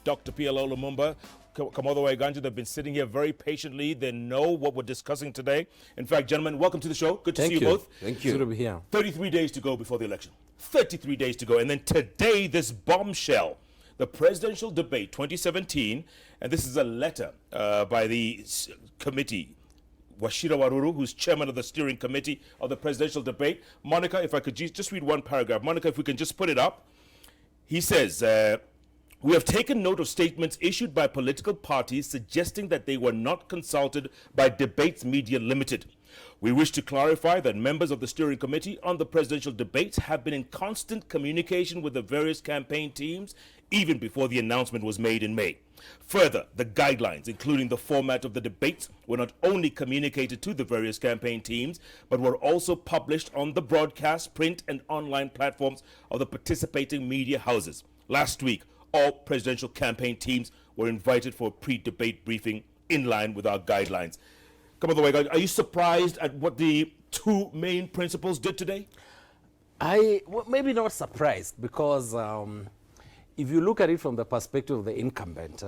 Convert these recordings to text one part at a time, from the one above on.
Dr. PLO Lumumba, Kamotho Waiganjo. They've been sitting here very patiently. They know what we're discussing today. In fact, gentlemen, welcome to the show. Good to see you both. Thank you. Good to be here. 33 days to go before the election. 33 days to go. And then today, this bombshell, the presidential debate 2017, and this is a letter by the committee, Washira Waruru, who's chairman of the steering committee of the presidential debate. Monica, if I could just read one paragraph. Monica, if we can just put it up. He says, we have taken note of statements issued by political parties suggesting that they were not consulted by Debates Media Limited. We wish to clarify that members of the steering committee on the presidential debates have been in constant communication with the various campaign teams even before the announcement was made in May. Further, the guidelines, including the format of the debates, were not only communicated to the various campaign teams, but were also published on the broadcast, print, and online platforms of the participating media houses. Last week, all presidential campaign teams were invited for a pre-debate briefing in line with our guidelines. Kamotho Waiganjo, are you surprised at what the two main principals did today? Well, maybe not surprised, because if you look at it from the perspective of the incumbent,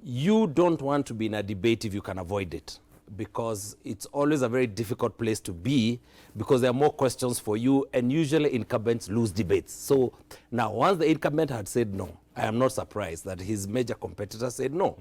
you don't want to be in a debate if you can avoid it, because it's always a very difficult place to be, because there are more questions for you, and usually incumbents lose debates. So now, once the incumbent had said no, I am not surprised that his major competitor said no.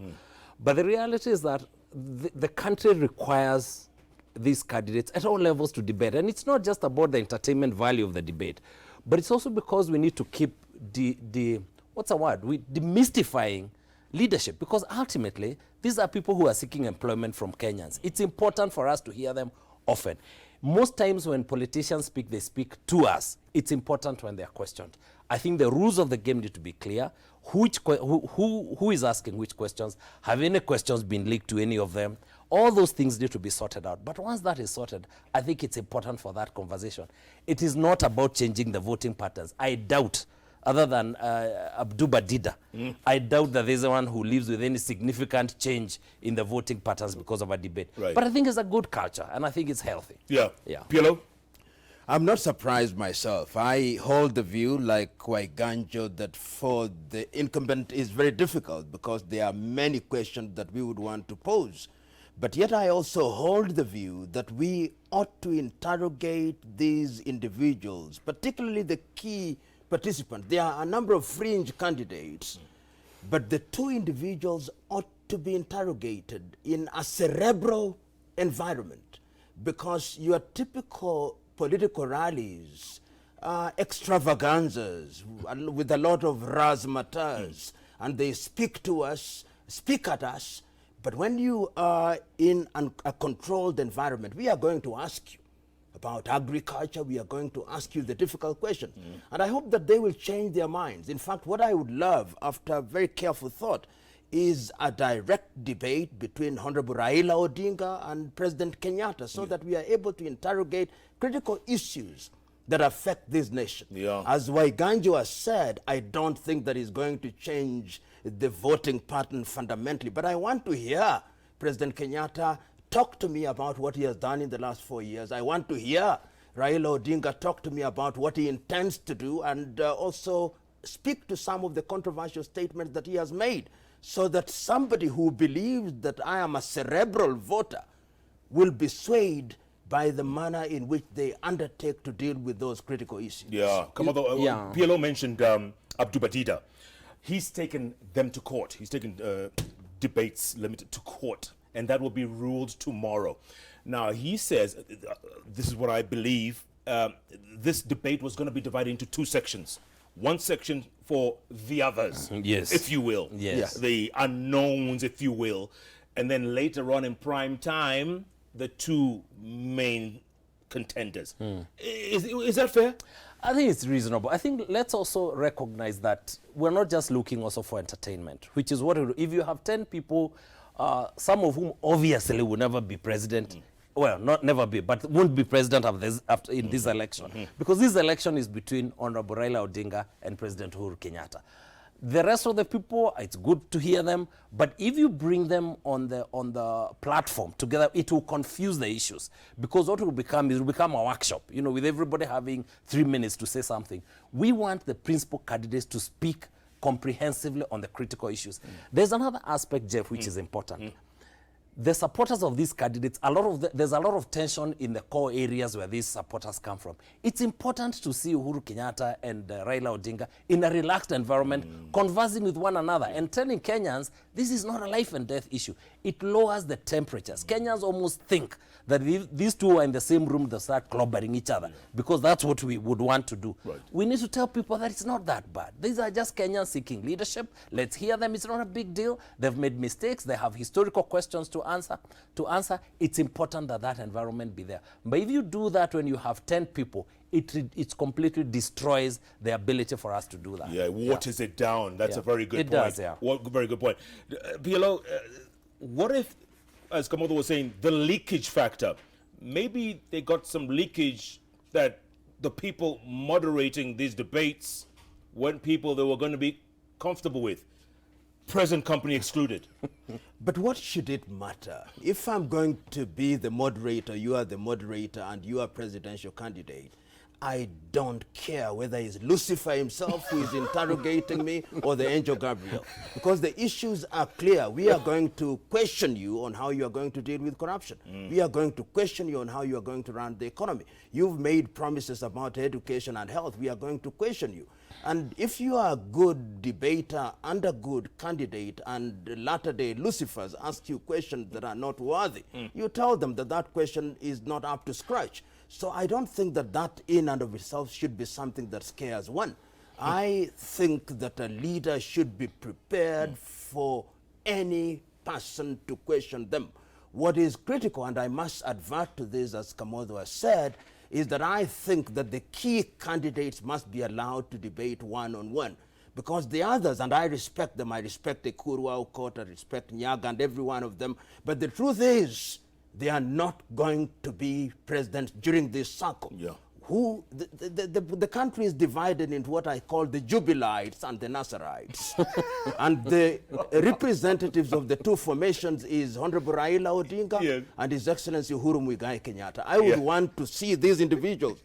But the reality is that the country requires these candidates at all levels to debate. And it's not just about the entertainment value of the debate, but it's also because we need to keep demystifying leadership, because ultimately these are people who are seeking employment from Kenyans. It's important for us to hear them often. Most times when politicians speak, they speak to us. It's important when they are questioned. I think the rules of the game need to be clear. Who is asking which questions? Have any questions been leaked to any of them? All those things need to be sorted out. But once that is sorted, I think it's important for that conversation. It is not about changing the voting patterns. I doubt, other than Abdu Badida, I doubt that there's one who lives with any significant change in the voting patterns because of a debate. Right. But I think it's a good culture, and I think it's healthy. Yeah. PLO? I'm not surprised myself. I hold the view, like Waiganjo, that for the incumbent is very difficult because there are many questions that we would want to pose. But yet I also hold the view that we ought to interrogate these individuals, particularly the key participants. There are a number of fringe candidates, but the two individuals ought to be interrogated in a cerebral environment, because your typical political rallies are extravaganzas with a lot of razzmatazz, and they speak at us, but when you are in a controlled environment, we are going to ask you about agriculture, we are going to ask you the difficult questions. And I hope that they will change their minds. In fact, what I would love, after very careful thought, is a direct debate between Honorable Raila Odinga and President Kenyatta, so that we are able to interrogate critical issues that affect this nation. As Waiganjo has said, I don't think that is going to change the voting pattern fundamentally, but I want to hear President Kenyatta talk to me about what he has done in the last 4 years. I want to hear Raila Odinga talk to me about what he intends to do, and also speak to some of the controversial statements that he has made, so that somebody who believes that I am a cerebral voter will be swayed by the manner in which they undertake to deal with those critical issues. Kamotho, PLO mentioned Abdu Badida. He's taken them to court. He's taken Debates Limited to court, and that will be ruled tomorrow. Now, he says, this is what I believe, this debate was going to be divided into two sections. One section for the others, if you will, the unknowns, if you will, and then later on in prime time, the two main contenders. Is that fair? I think it's reasonable. I think let's also recognize that we're not just looking also for entertainment, which is what, if you have 10 people, some of whom obviously will never be president, well, not never be, but won't be president of this, in this election. Because this election is between Honorable Raila Odinga and President Uhuru Kenyatta. The rest of the people, it's good to hear them, but if you bring them on the platform together, it will confuse the issues, because what will become is, it will become a workshop, you know, with everybody having 3 minutes to say something. We want the principal candidates to speak comprehensively on the critical issues. There's another aspect, Jeff, which is important. The supporters of these candidates, there's a lot of tension in the core areas where these supporters come from. It's important to see Uhuru Kenyatta and Raila Odinga in a relaxed environment, conversing with one another and telling Kenyans, this is not a life and death issue. It lowers the temperatures. Kenyans almost think that if these two are in the same room, they'll start clobbering each other because that's what we would want to do. Right. We need to tell people that it's not that bad. These are just Kenyans seeking leadership. Let's hear them. It's not a big deal. They've made mistakes. They have historical questions to answer. It's important that that environment be there. But if you do that when you have 10 people, it completely destroys the ability for us to do that. Yeah, waters it down. That's a very good point. It does, yeah. Very good point. PLO, what if, as Kamotho was saying, the leakage factor, maybe they got some leakage that the people moderating these debates weren't people they were going to be comfortable with. Present company excluded. But what should it matter? If I'm going to be the moderator, you are the moderator, and you are presidential candidate, I don't care whether it's Lucifer himself who is interrogating me or the angel Gabriel, because the issues are clear. We are going to question you on how you are going to deal with corruption. We are going to question you on how you are going to run the economy. You've made promises about education and health. We are going to question you. And if you are a good debater and a good candidate, and latter-day Lucifers ask you questions that are not worthy, you tell them that that question is not up to scratch. So I don't think that that in and of itself should be something that scares one. I think that a leader should be prepared for any person to question them. What is critical, and I must advert to this, as Kamotho has said, is that I think that the key candidates must be allowed to debate one-on-one. Because the others, and I respect them, I respect Ekuru Aukot, I respect Nyaga and every one of them, but the truth is, they are not going to be president during this cycle. Yeah. The country is divided into what I call the Jubilees and the Nasserites. And the representatives of the two formations is Honorable Raila Odinga and His Excellency Uhuru Kenyatta. I would want to see these individuals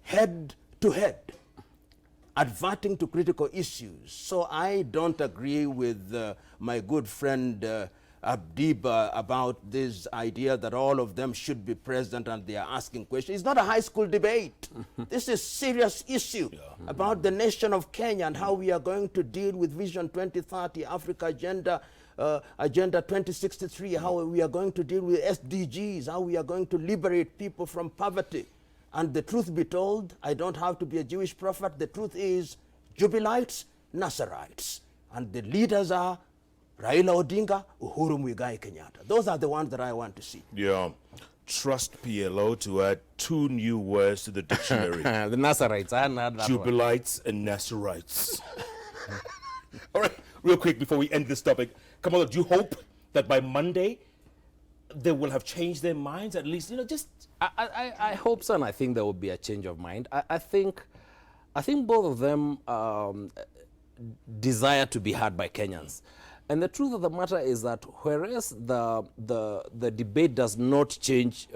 head to head, adverting to critical issues. So I don't agree with my good friend Abdiba about this idea that all of them should be president and they are asking questions. It's not a high school debate. This is a serious issue about the nation of Kenya and how we are going to deal with Vision 2030, Africa Agenda, Agenda 2063, how we are going to deal with SDGs, how we are going to liberate people from poverty. And the truth be told, I don't have to be a Jewish prophet. The truth is Jubilees, Nasserites. And the leaders are Raila Odinga, Uhuru Kenyatta. Those are the ones that I want to see. Yeah. Trust PLO to add 2 new words to the dictionary. The Nasserites, I heard that Jubilees and Nasserites. All right, real quick before we end this topic. Kamotho, do you hope that by Monday they will have changed their minds at least? You know, just... I hope so, and I think there will be a change of mind. I think both of them desire to be heard by Kenyans. And the truth of the matter is that whereas the debate does not change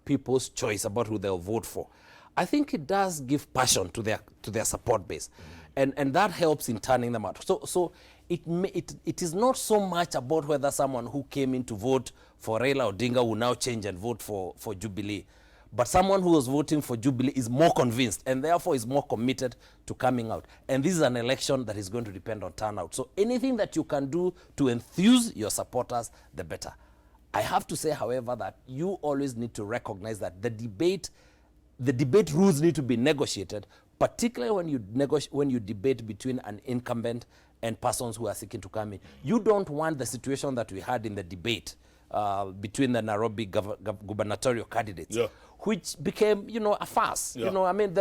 people's choice about who they'll vote for, I think it does give passion to their support base, and that helps in turning them out. So it is not so much about whether someone who came in to vote for Raila Odinga will now change and vote for Jubilee. But someone who was voting for Jubilee is more convinced and therefore is more committed to coming out. And this is an election that is going to depend on turnout. So anything that you can do to enthuse your supporters, the better. I have to say, however, that you always need to recognize that the debate rules need to be negotiated, particularly when you debate between an incumbent and persons who are seeking to come in. You don't want the situation that we had in the debate between the Nairobi gubernatorial candidates, which became, a farce. I mean,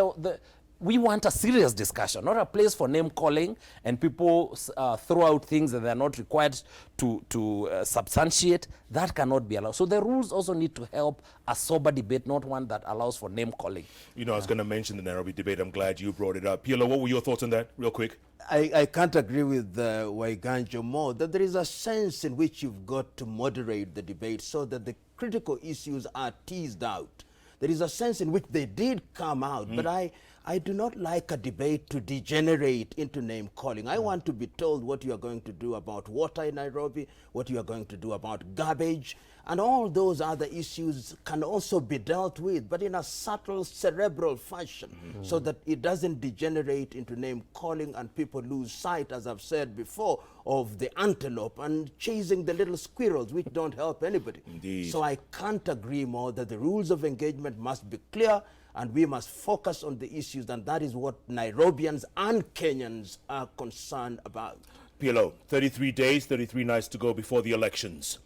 we want a serious discussion, not a place for name calling and people throw out things that they're not required to substantiate. That cannot be allowed. So the rules also need to help a sober debate, not one that allows for name calling. I was going to mention the Nairobi debate. I'm glad you brought it up. PLO, what were your thoughts on that, real quick? I can't agree with Waiganjo more, that there is a sense in which you've got to moderate the debate so that the critical issues are teased out. There is a sense in which they did come out, but I I do not like a debate to degenerate into name calling. I want to be told what you are going to do about water in Nairobi, what you are going to do about garbage, and all those other issues can also be dealt with, but in a subtle, cerebral fashion, so that it doesn't degenerate into name calling and people lose sight, as I've said before, of the antelope and chasing the little squirrels, which don't help anybody. Indeed. So I can't agree more that the rules of engagement must be clear, and we must focus on the issues, and that is what Nairobians and Kenyans are concerned about. PLO, 33 days, 33 nights to go before the elections.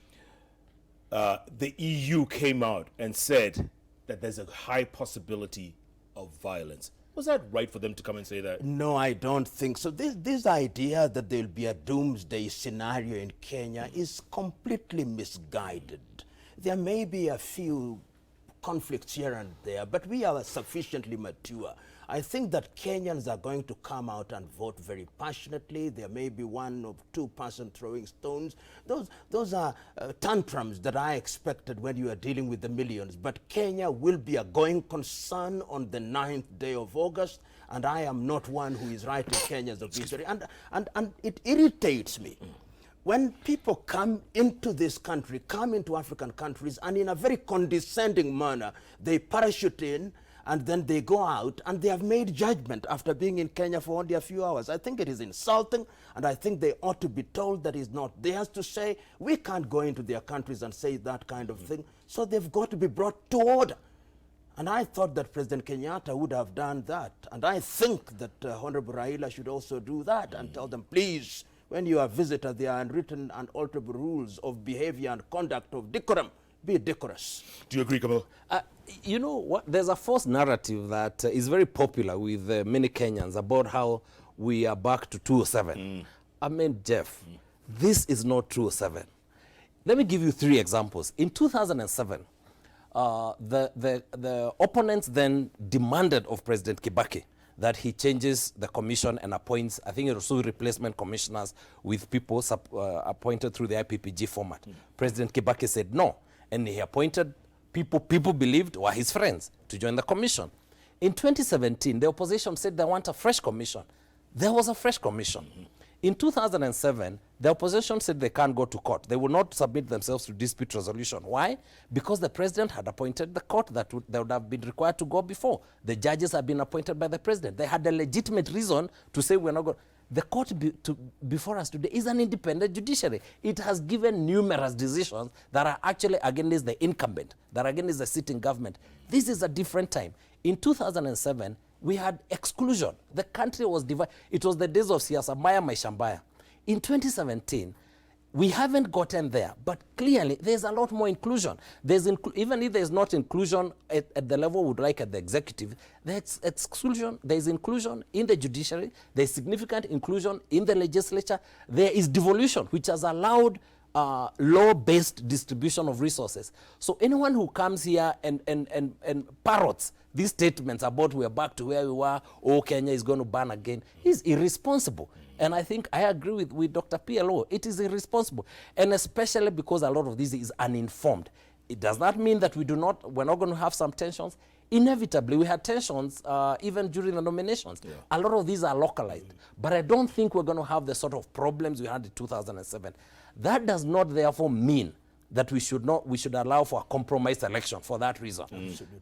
The EU came out and said that there's a high possibility of violence. Was that right for them to come and say that? No, I don't think so. This idea that there'll be a doomsday scenario in Kenya is completely misguided. There may be a few conflicts here and there, but we are sufficiently mature. I think that Kenyans are going to come out and vote very passionately. There may be one or two person throwing stones. Those are tantrums that I expected when you are dealing with the millions. But Kenya will be a going concern on the 9th day of August, and I am not one who is writing Kenya's obituary. And it irritates me when people come into this country, come into African countries, and in a very condescending manner, they parachute in, and then they go out, and they have made judgment after being in Kenya for only a few hours. I think it is insulting, and I think they ought to be told that it's not theirs to say. We can't go into their countries and say that kind of thing, so they've got to be brought to order. And I thought that President Kenyatta would have done that, and I think that Honorable Raila should also do that and tell them, please, when you are visitor, there are unwritten and alterable rules of behavior and conduct of decorum. Be decorous. Do you agree, Kamotho? You know what? There's a false narrative that is very popular with many Kenyans about how we are back to 207. I mean, Jeff, this is not 207. Let me give you 3 examples. In 2007, the opponents then demanded of President Kibaki that he changes the commission and appoints, I think it was replacement commissioners with people appointed through the IPPG format. President Kibaki said no, and he appointed people believed were his friends to join the commission. In 2017, the opposition said they want a fresh commission. There was a fresh commission. In 2007, the opposition said they can't go to court. They will not submit themselves to dispute resolution. Why? Because the president had appointed the court that they would have been required to go before. The judges had been appointed by the president. They had a legitimate reason to say we're not going. The court before us today is an independent judiciary. It has given numerous decisions that are actually against the incumbent, that are against the sitting government. This is a different time. In 2007, we had exclusion. The country was divided. It was the days of Siasa Mbaya Maisha Mbaya. In 2017, we haven't gotten there, but clearly there's a lot more inclusion. Even if there's not inclusion at the level we would like at the executive, there's exclusion, there's inclusion in the judiciary, there's significant inclusion in the legislature, there is devolution, which has allowed law-based distribution of resources. So anyone who comes here and parrots these statements about we're back to where we were, oh, Kenya is going to ban again, is irresponsible. And I think I agree with Dr. PLO. It is irresponsible. And especially because a lot of this is uninformed. It does not mean that we're not going to have some tensions. Inevitably, we had tensions even during the nominations. Yeah. A lot of these are localized. But I don't think we're going to have the sort of problems we had in 2007. That does not therefore mean that we should allow for a compromised election for that reason.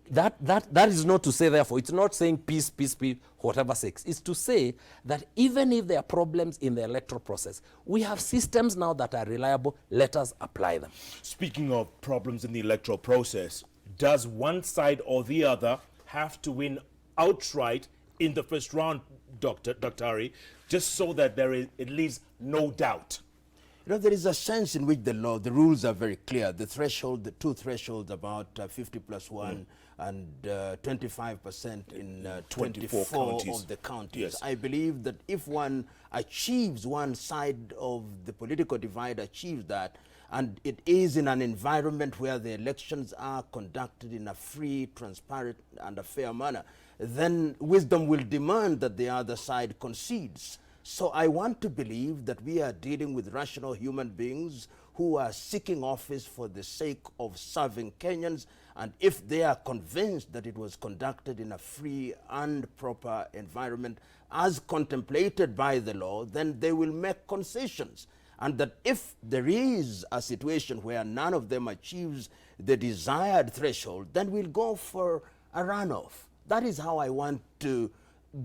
That is not to say, therefore, it's not saying peace, whatever sex. It's to say that even if there are problems in the electoral process, we have systems now that are reliable. Let us apply them. Speaking of problems in the electoral process, does one side or the other have to win outright in the first round, Dr. Ari, just so that it leaves no doubt? You know, there is a sense in which the rules are very clear. The threshold, the 2 thresholds about 50+1 and 25% in 24 of the counties. Yes. I believe that if one achieves, one side of the political divide achieves that, and it is in an environment where the elections are conducted in a free, transparent, and a fair manner, then wisdom will demand that the other side concedes. So I want to believe that we are dealing with rational human beings who are seeking office for the sake of serving Kenyans, and if they are convinced that it was conducted in a free and proper environment as contemplated by the law, then they will make concessions. And that if there is a situation where none of them achieves the desired threshold, then we'll go for a runoff. That is how I want to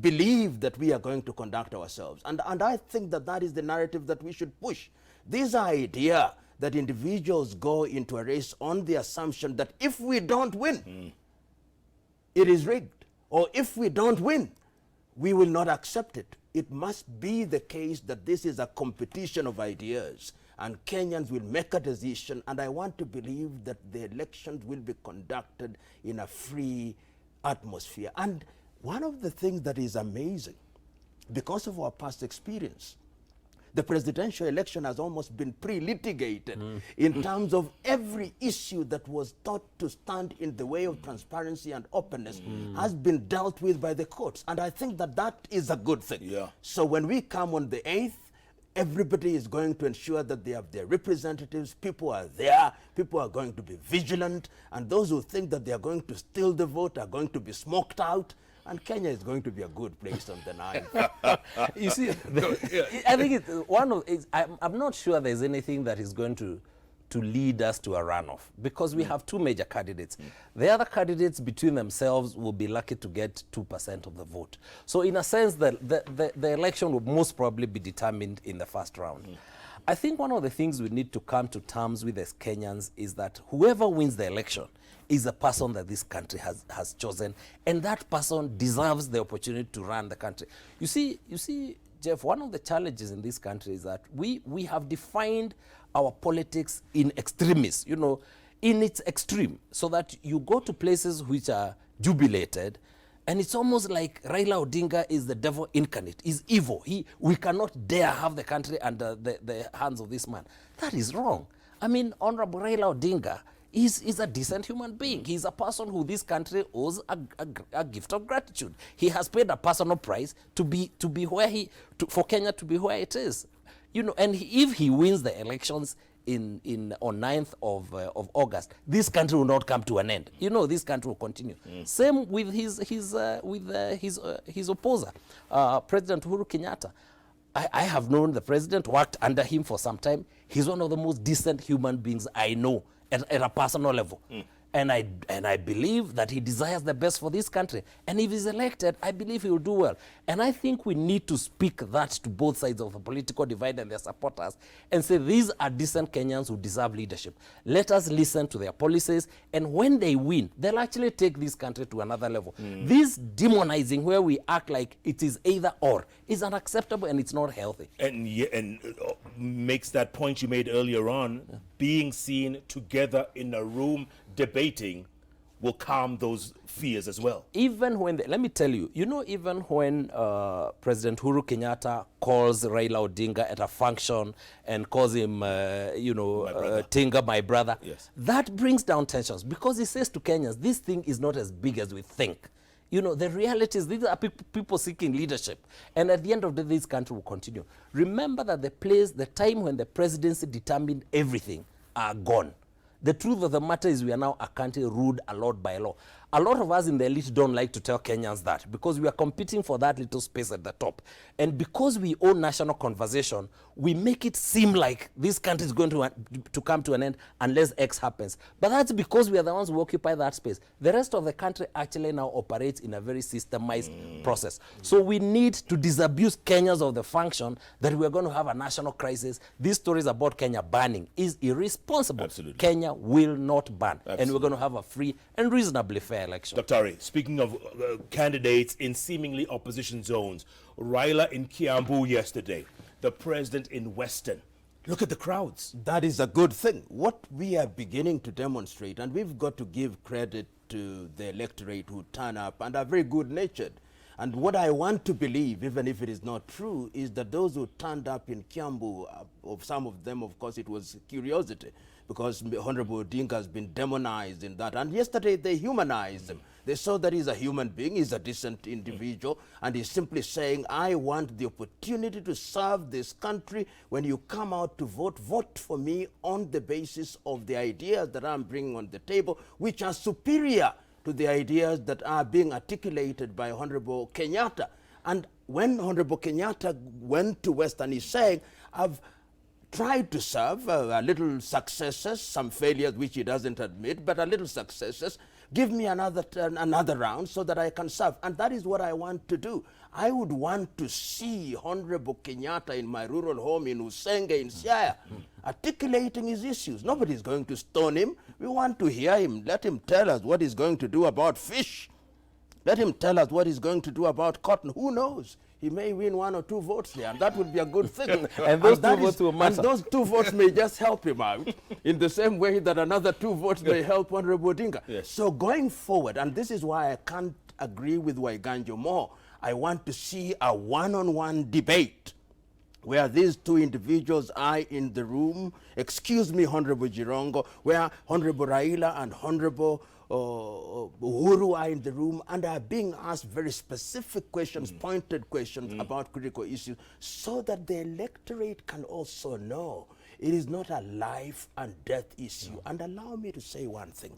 believe that we are going to conduct ourselves. And I think that that is the narrative that we should push. This idea that individuals go into a race on the assumption that if we don't win, it is rigged. Or if we don't win, we will not accept it. It must be the case that this is a competition of ideas, and Kenyans will make a decision, and I want to believe that the elections will be conducted in a free atmosphere. And one of the things that is amazing, because of our past experience, the presidential election has almost been pre-litigated in terms of every issue that was thought to stand in the way of transparency and openness has been dealt with by the courts. And I think that that is a good thing. Yeah. So when we come on the 8th, everybody is going to ensure that they have their representatives, people are there, people are going to be vigilant, and those who think that they are going to steal the vote are going to be smoked out. And Kenya is going to be a good place on the 9th. You see, I think I'm not sure there's anything that is going to lead us to a runoff, because we have two major candidates. The other candidates between themselves will be lucky to get 2% of the vote. So in a sense, the election will most probably be determined in the first round. I think one of the things we need to come to terms with as Kenyans is that whoever wins the election is a person that this country has chosen, and that person deserves the opportunity to run the country. You see, Jeff, one of the challenges in this country is that we have defined our politics in extremis, you know, in its extreme, so that you go to places which are jubilated, and it's almost like Raila Odinga is the devil incarnate, is evil. We cannot dare have the country under the hands of this man. That is wrong. I mean, Honorable Raila Odinga is a decent human being. He's a person who this country owes a gift of gratitude. He has paid a personal price to be where for Kenya to be where it is. You know, and if he wins the elections on 9th of August, this country will not come to an end. You know, this country will continue. Same with his opposer, President Uhuru Kenyatta. I have known the president, worked under him for some time. He's one of the most decent human beings I know at a personal level. And I believe that he desires the best for this country. And if he's elected, I believe he will do well. And I think we need to speak that to both sides of the political divide and their supporters and say these are decent Kenyans who deserve leadership. Let us listen to their policies, and when they win, they'll actually take this country to another level. This demonizing where we act like it is either or is unacceptable, and it's not healthy. And makes that point you made earlier on, being seen together in a room debating will calm those fears as well. Even when, let me tell you, you know, even when President Uhuru Kenyatta calls Raila Odinga at a function and calls him, Tinga, my brother, yes, that brings down tensions, because he says to Kenyans, this thing is not as big as we think. You know, the reality is these are people seeking leadership. And at the end of the day, this country will continue. Remember that the time when the presidency determined everything are gone. The truth of the matter is we are now a country ruled a lot by law. A lot of us in the elite don't like to tell Kenyans that, because we are competing for that little space at the top. And because we own national conversation, we make it seem like this country is going to come to an end unless X happens. But that's because we are the ones who occupy that space. The rest of the country actually now operates in a very systemized process. So we need to disabuse Kenyans of the function that we are going to have a national crisis. These stories about Kenya burning is irresponsible. Absolutely. Kenya will not burn. Absolutely. And we're going to have a free and reasonably fair election. Dr. Ari, speaking of candidates in seemingly opposition zones, Raila in Kiambu yesterday, the president in Western. Look at the crowds. That is a good thing. What we are beginning to demonstrate, and we've got to give credit to the electorate who turn up and are very good-natured. And what I want to believe, even if it is not true, is that those who turned up in Kiambu, of some of them, of course, it was curiosity, because Honorable Odinga has been demonized in that. And yesterday they humanized him. They saw that he's a human being, he's a decent individual, and he's simply saying, I want the opportunity to serve this country. When you come out to vote, vote for me on the basis of the ideas that I'm bringing on the table, which are superior to the ideas that are being articulated by Honorable Kenyatta. And when Honorable Kenyatta went to Western, he's saying, I've tried to serve a little successes, some failures which he doesn't admit, but a little successes. Give me another round so that I can serve. And that is what I want to do. I would want to see Honorable Kenyatta in my rural home in Usenge, in Siaya, articulating his issues. Nobody's going to stone him. We want to hear him. Let him tell us what he's going to do about fish. Let him tell us what he's going to do about cotton. Who knows? He may win 1 or 2 votes there, and that would be a good thing. And those 2 votes will matter. And those 2 votes may just help him out in the same way that another 2 votes may help Honorable Odinga. Yes. So going forward, and this is why I can't agree with Waiganjo more, I want to see a one-on-one debate where these 2 individuals are in the room, excuse me, Honorable Jirongo, where Honorable Raila and Honorable Uhuru are in the room and are being asked very specific questions, pointed questions about critical issues, so that the electorate can also know it is not a life and death issue. And allow me to say one thing.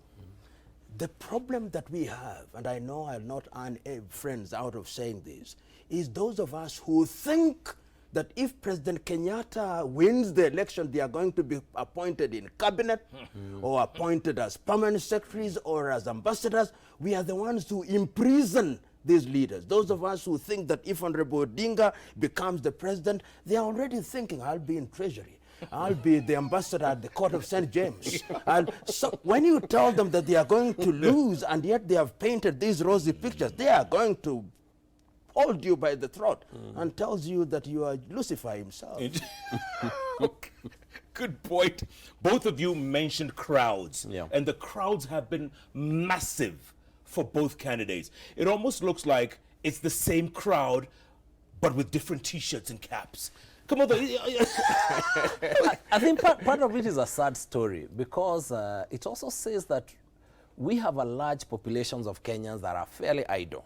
The problem that we have, and I know I'll not earn friends out of saying this, is those of us who think that if President Kenyatta wins the election, they are going to be appointed in cabinet or appointed as permanent secretaries or as ambassadors. We are the ones who imprison these leaders. Those of us who think that if Honorable Odinga becomes the president, they are already thinking, I'll be in treasury. I'll be the ambassador at the court of St. James. So when you tell them that they are going to lose and yet they have painted these rosy pictures, they are going to hold you by the throat and tells you that you are Lucifer himself. Good point. Both of you mentioned crowds, and the crowds have been massive for both candidates. It almost looks like it's the same crowd, but with different T-shirts and caps. Come on, I think part of it is a sad story, because it also says that we have a large populations of Kenyans that are fairly idle.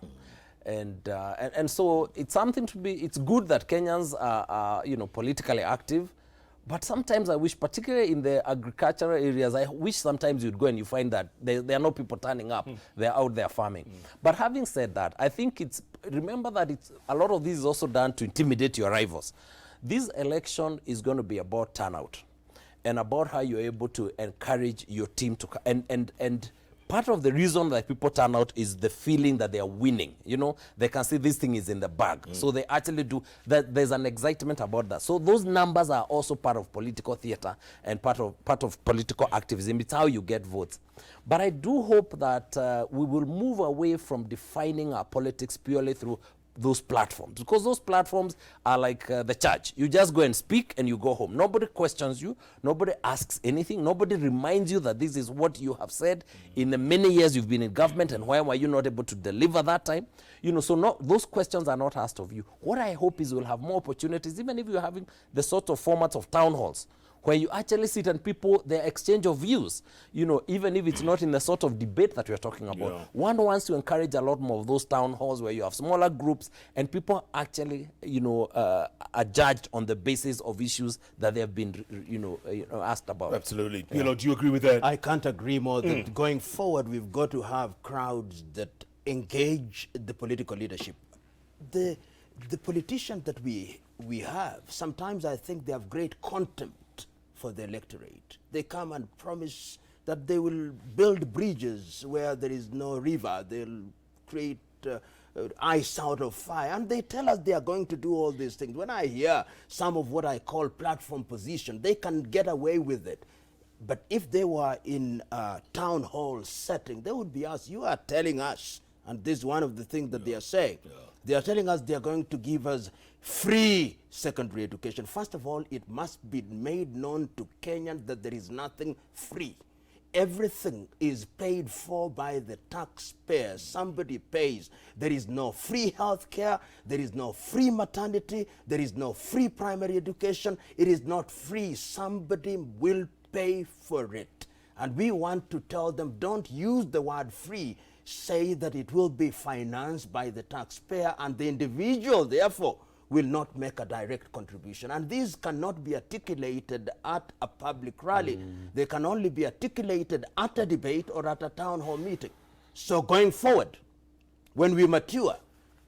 And so it's something to be, it's good that Kenyans are politically active, but sometimes I wish, particularly in the agricultural areas, I wish sometimes you'd go and you find that there are no people turning up, they're out there farming. But having said that, I think remember that a lot of this is also done to intimidate your rivals. This election is going to be about turnout and about how you're able to encourage your team to, and part of the reason that people turn out is the feeling that they are winning. They can see this thing is in the bag. So they actually do that. There's an excitement about that. So those numbers are also part of political theater and part of political activism. It's how you get votes. But I do hope that we will move away from defining our politics purely through those platforms, because those platforms are like the church. You just go and speak and you go home. Nobody questions you. Nobody asks anything. Nobody reminds you that this is what you have said in the many years you've been in government, and why were you not able to deliver that time? So those questions are not asked of you. What I hope is we'll have more opportunities, even if you're having the sort of formats of town halls, where you actually sit and people, their exchange of views, even if it's not in the sort of debate that we're talking about. Yeah. One wants to encourage a lot more of those town halls where you have smaller groups and people actually, are judged on the basis of issues that they have been, asked about. Absolutely. PLO, do you agree with that? I can't agree more that going forward, we've got to have crowds that engage the political leadership. The politicians that we have, sometimes I think they have great contempt for the electorate. They come and promise that they will build bridges where there is no river. They'll create ice out of fire. And they tell us they are going to do all these things. When I hear some of what I call platform position, they can get away with it. But if they were in a town hall setting, they would be asked, you are telling us, and this is one of the things that they are saying, they are telling us they are going to give us free secondary education. First of all, it must be made known to Kenyans that there is nothing free. everything is paid for by the taxpayer. Somebody pays. There is no free health care. There is no free maternity. There is no free primary education. It is not free. Somebody will pay for it. And we want to tell them, don't use the word free. Say that it will be financed by the taxpayer, and the individual, therefore, will not make a direct contribution. And these cannot be articulated at a public rally. They can only be articulated at a debate or at a town hall meeting. So going forward, when we mature,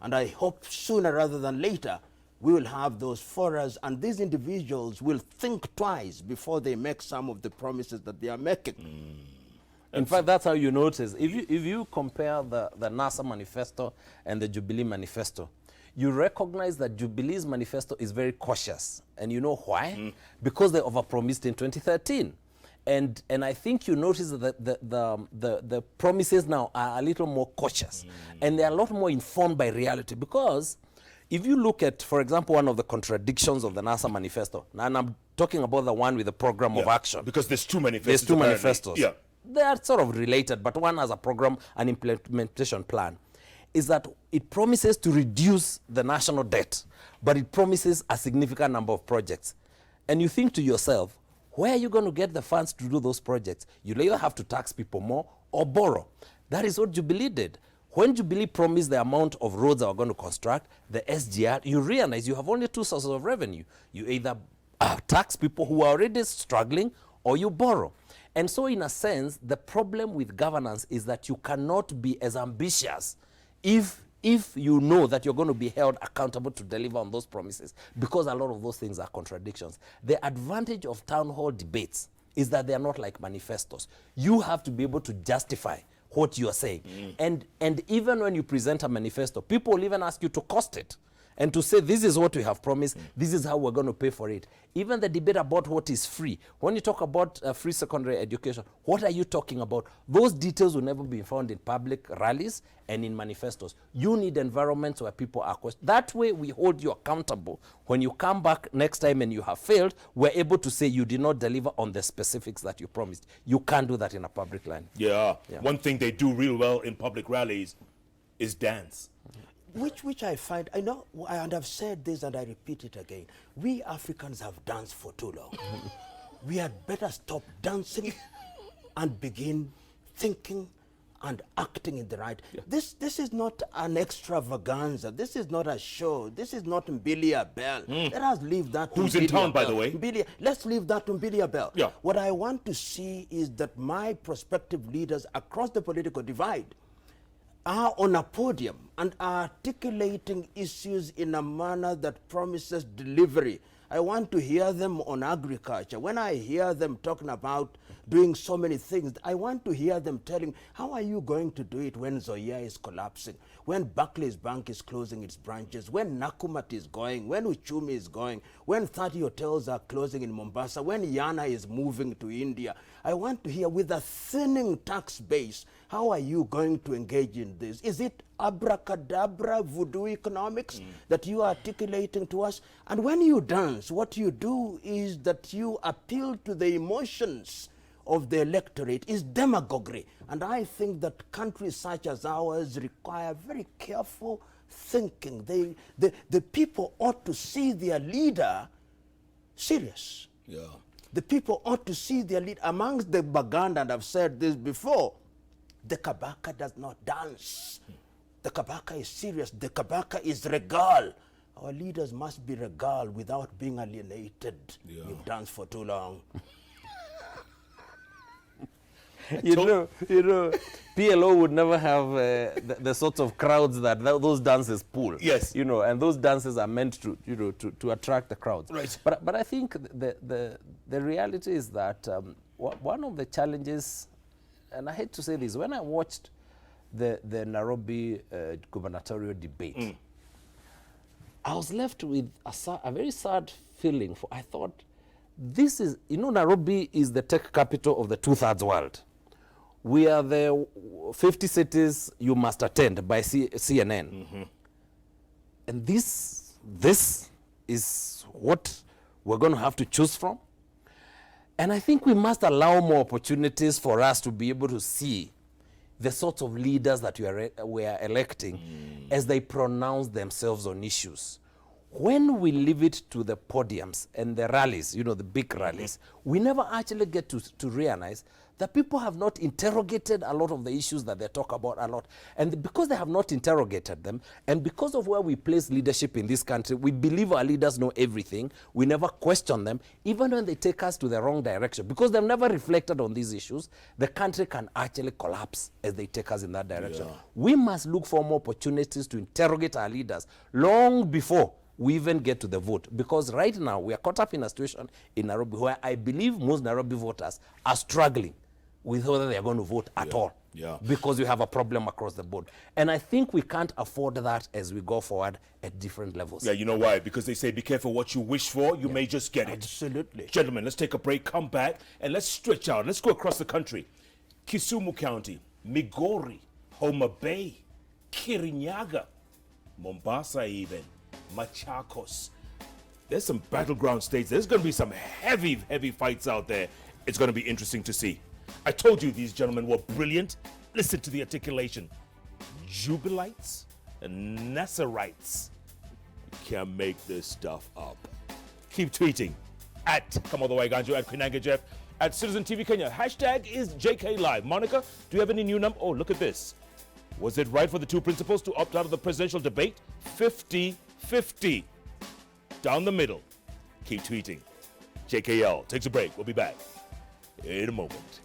and I hope sooner rather than later, we will have those forums, and these individuals will think twice before they make some of the promises that they are making. In fact, that's how you notice. If you compare the NASA manifesto and the Jubilee manifesto, you recognize that Jubilee's manifesto is very cautious. And you know why? Because they overpromised in 2013. And I think you notice that the promises now are a little more cautious. And they're a lot more informed by reality. Because if you look at, for example, one of the contradictions of the NASA manifesto, and I'm talking about the one with the program of action. Because there's too many There's two manifestos. Yeah. They are sort of related, but one has a program, an implementation plan. Is that it promises to reduce the national debt, but it promises a significant number of projects. And you think to yourself, where are you going to get the funds to do those projects? You'll either have to tax people more or borrow. That is what Jubilee did. When Jubilee promised the amount of roads they were going to construct, the SGR, you realize you have only two sources of revenue. You either tax people who are already struggling, or you borrow. And so in a sense, the problem with governance is that you cannot be as ambitious if you know that you're going to be held accountable to deliver on those promises, because a lot of those things are contradictions. The advantage of town hall debates is that they are not like manifestos. You have to be able to justify what you are saying. And even when you present a manifesto, people will even ask you to cost it and to say, this is what we have promised, this is how we're going to pay for it. Even the debate about what is free. When you talk about free secondary education, what are you talking about? Those details will never be found in public rallies and in manifestos. You need environments where people are questioned. That way we hold you accountable. When you come back next time and you have failed, we're able to say you did not deliver on the specifics that you promised. You can't do that in a public line. Yeah. One thing they do real well in public rallies is dance. Which I find, I know, and I've said this and I repeat it again. We Africans have danced for too long. We had better stop dancing and begin thinking and acting in the right. This is not an extravaganza. This is not a show. This is not Mbilia Bell. Let us leave that to Who's in town, by the way? Let's leave that to Mbilia Bell. Yeah. What I want to see is that my prospective leaders across the political divide are on a podium and are articulating issues in a manner that promises delivery. I want to hear them on agriculture. When I hear them talking about doing so many things, I want to hear them telling, how are you going to do it when Zoya is collapsing, when Barclays Bank is closing its branches, when Nakumat is going, when Uchumi is going, when 30 hotels are closing in Mombasa, when Yana is moving to India. I want to hear, with a thinning tax base, how are you going to engage in this? Is it abracadabra voodoo economics that you are articulating to us? And when you dance, what you do is that you appeal to the emotions of the electorate, is demagoguery. And I think that countries such as ours require very careful thinking. The people ought to see their leader serious. Yeah. The people ought to see their leader. Amongst the Baganda, and I've said this before, the Kabaka does not dance. The Kabaka is serious. The Kabaka is regal. Our leaders must be regal without being alienated. Yeah. You've danced for too long. You know, PLO would never have the sorts of crowds that those dances pull. Yes. You know, and those dances are meant to, to attract the crowds. Right. But I think the reality is that one of the challenges, and I hate to say this, when I watched the Nairobi gubernatorial debate, I was left with a very sad feeling. I thought, this is, Nairobi is the tech capital of the two-thirds world. We are the 50 cities you must attend by CNN. And this is what we're going to have to choose from. And I think we must allow more opportunities for us to be able to see the sorts of leaders that we are electing as they pronounce themselves on issues. When we leave it to the podiums and the rallies, you know, the big rallies, we never actually get to realize that people have not interrogated a lot of the issues that they talk about a lot. And because they have not interrogated them, and because of where we place leadership in this country, we believe our leaders know everything. We never question them, even when they take us to the wrong direction. Because they've never reflected on these issues, the country can actually collapse as they take us in that direction. Yeah. We must look for more opportunities to interrogate our leaders long before we even get to the vote. Because right now, we are caught up in a situation in Nairobi where I believe most Nairobi voters are struggling with whether they are going to vote at all. Yeah. Because we have a problem across the board. And I think we can't afford that as we go forward at different levels. Yeah, you know why? Because they say be careful what you wish for, you may just get it. Absolutely. Gentlemen, let's take a break, come back, and let's stretch out. Let's go across the country. Kisumu County, Migori, Homa Bay, Kirinyaga, Mombasa even, Machakos. There's some battleground states. There's going to be some heavy, heavy fights out there. It's going to be interesting to see. I told you these gentlemen were brilliant. Listen to the articulation. Jubilites and Nasserites. You can't make this stuff up. Keep tweeting at Kamotho Waiganjo, at Koinange Jeff, at Citizen TV Kenya. Hashtag is JK Live. Monica, do you have any new number? Oh, look at this. Was it right for the two principals to opt out of the presidential debate? 50-50. Down the middle. Keep tweeting. JKL takes a break. We'll be back in a moment.